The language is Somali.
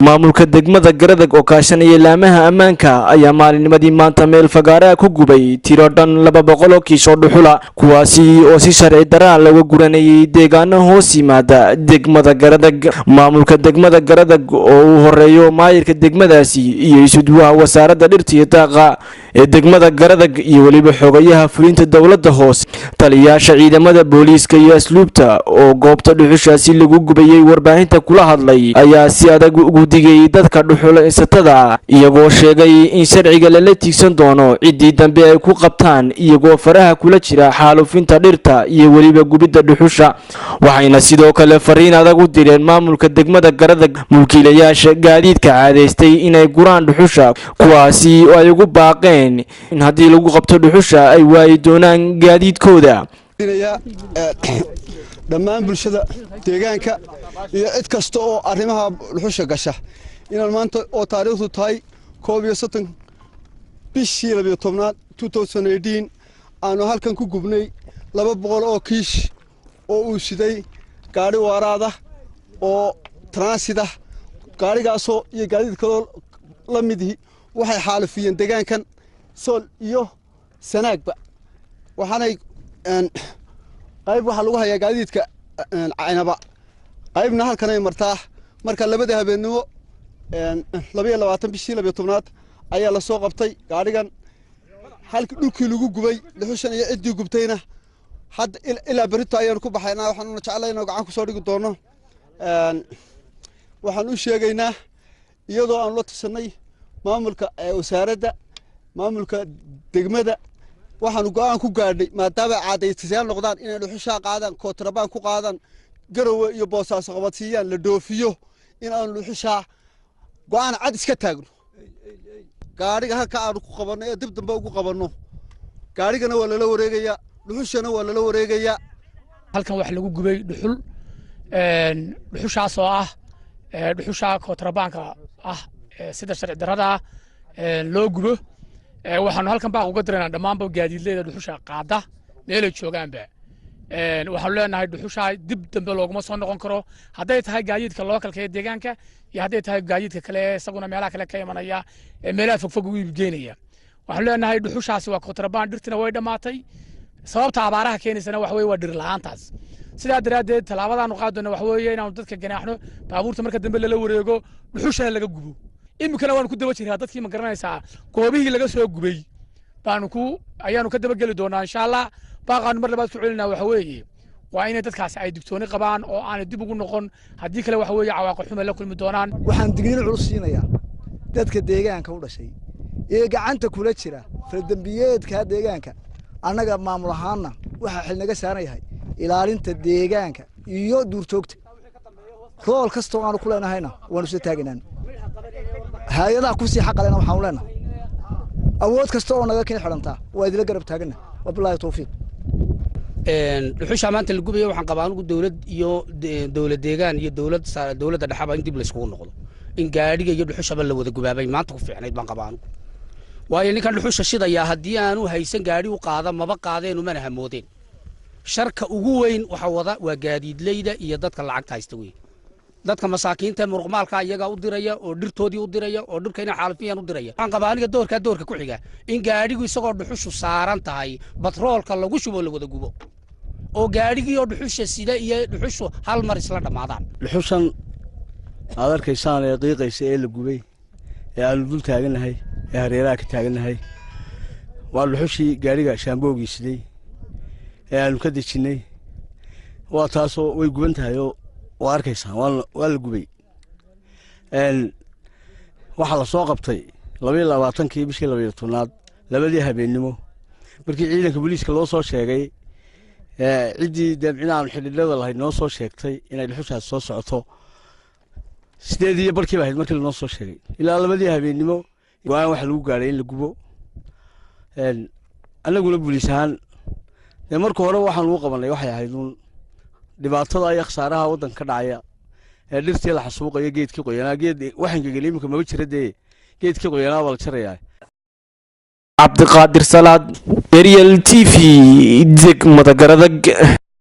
maamulka degmada Garadag oo kaashanaya laamaha ammaanka ayaa maalinimadii maanta meel fagaare ku gubay tiro dhan 200 kiish oo dhuxula kuwaasi oo si sharci daraan lagu guranayay deegaano hoos yimaada degmada Garadag. maamulka degmada Garadag oo uu horeeyo maayirka degmadaasi iyo isuduwaha wasaaradda dhirta iyo daaqa ee degmada Garadag iyo waliba xogayaha fulinta dawladda hoos taliyaasha ciidamada booliiska iyo asluubta oo goobta dhuxushaasi lagu gubayay warbaahinta kula hadlay ayaa si adag ugu digay dadka dhuxulaysatada iyagoo sheegay in sharciga la tiigsan doono cidii dambe ay ku qabtaan iyagoo faraha kula jira xaalufinta dhirta iyo waliba gubidda dhuxusha. waxayna sidoo kale fariin adag u direen maamulka degmada Garadag mulkiilayaasha gaadiidka caadeystay inay guraan dhuxusha kuwaasi oo ay ugu baaqeen in haddii lagu qabto dhuxusha ay waayi doonaan gaadiidkooda. dhammaan bulshada deegaanka iyo cid kasta oo arrimaha dhuxusha gasha inaan maanta oo taariikhdu tahay 31 bishii 12 2018 aanu halkan ku gubnay 200 oo kiish oo uu siday gaari waraada oo transida gaarigaasoo iyo gaadiid kale la midii waxay xaalufiyeen deegaankan Sool iyo Sanaagba waxaanay qayb waxa lagu hayaa gaadiidka aynaba qaybna halkan ay martaa marka labada habeenimo 22 bishii 12 ayaa la soo qabtay gaarigan halka dhulkii lagu gubay dhuxushan iyo cidii gubtayna hadda ilaa berito ayaan ku baxaynaa waxaan jeclahay inaan gacan ku soo dhigi doono waxaan u sheegaynaa iyadoo aan la tashanay maamulka wasaaradda maamulka degmada waxaan go'aan ku gaadhay maadaama caadaysayaan noqdaan inay dhuxusha qaadaan kootrabaan ku qaadaan garowe iyo boosaaso qabadsiiyaan la dhoofiyo in aan dhuxusha go'aan cad iska taagno gaariga halka aan ku qabanno ee dib dambe ugu qabanno gaarigana waa la wareegaya dhuxushana waa la wareegaya halkan wax lagu gubay dhuxushaas oo ah dhuxusha kootrabaanka ah sida sharci darrada loo gubo waxaanu halkan baaq uga direynaa dhammaanba gaadiidleyda dhuxusha qaada meelay joogaanba waxaanu leenahay dhuxusha dib dambe looguma soo noqon karo hadday tahay gaadiidka lookalka ee deegaanka iyo hadday tahay gaadiidka kale isaguna meelaha kale ka imanaya meelaha fogfog ugu iibgeynaya waxaanu leenahay dhuxushaasi waa kootrabaan dhirtina way dhammaatay sababta abaaraha keenaysana waxa weeye waa dhir la'aantaas sidaa daraaddeed tallaabadaanu qaadayno waxa weeye inaanu dadka ganaaxno baabuurta marka dambe lala wareego dhuxushana laga gubo imikana waan ku daba jiraa dadkii ma garanaysaa goobihii laga soo gubay ayaanu ka daba geli doonaa insha Allah baaqaanu mar labaad ku celinaa waxa weeye waa inay dadkaasi ay digtooni qabaan oo aanay dib ugu noqon haddii kale waxa weeye cawaaqib xumo la kulmi doonaan. waxaan digniin culus siinayaa dadka deegaanka u dhashay ee gacanta kula jira fardambiyeedka deegaanka annaga maamul ahaanna waxa xil naga saaran yahay ilaalinta deegaanka iyo duurjoogta rool kasta oo aanu ku leenahayna waanu soo taagnaan hay'adaha ku sii xaqalena waxaan leenahay awood kasta oo naga keen xiranta waa idila garab taagna wabillahi tawfiiq dhuxusha maanta la gubayo waxaan qabaa anigu dawlad iyo dawlad deegaan iyo dawladda dhaxaba in dib la iskugu noqdo in gaadhiga iyo dhuxushaba la wada gubaabay maanta ku fiicnayd baan qabaa anigu waayo ninkan dhuxusha shidaya haddii aanu haysan gaadhi u qaada maba qaadeen umana hamoodeen sharka ugu weyn waxa wada waa gaadiidleyda iyo dadka lacagta haysta weyn dadka masaakiinta muruqmaalka iyaga u diraya oo dhirtoodii u diraya oo dhulka inay xaalufiyaan u diraya waxaan qabaa aniga doorka ku xiga in gaadhigu isagoo dhuxushu saaran tahay batroolka lagu shubo la wada gubo oo gaadhigii oo dhuxusha sida iyo dhuxushu hal mar isla dhamaadaan dhuxushan aad arkaysaan ee qiiqaysa ee la gubay ee aanu dul taaganahay ee hareeraha ka taaganahay waa dhuxushii gaadhiga shaambowgii siday ee aanu ka dejinay waa taasoo way guban tahay oo waa arkaysaan waa la gubay waxaa la soo qabtay 22 bishii 12 labadii habeenimo markii ciidanka booliiska loo soo sheegay ciddii dabcinaan xidhiidhada lahayd noo soo sheegtay inay dhuxushaas soo socoto 8 barkii baa ahayd markii la noo soo sheegay ilaa labadii habeenimo go'aan waxa lagu gaaray in la gubo annaguna booliis ahaan marka hore waxaan ugu qabanay waxay ahayd dhibaatada ay khasaaraha waddanka ka dhacaya ee dhirtii la xasuuqayo geedkii qoyanaa geed waxanka galiimka ma jira geedkii qoyanaa wala jarayaa. Cabdiqaadir Salaad Ariel TV degmada Garadag.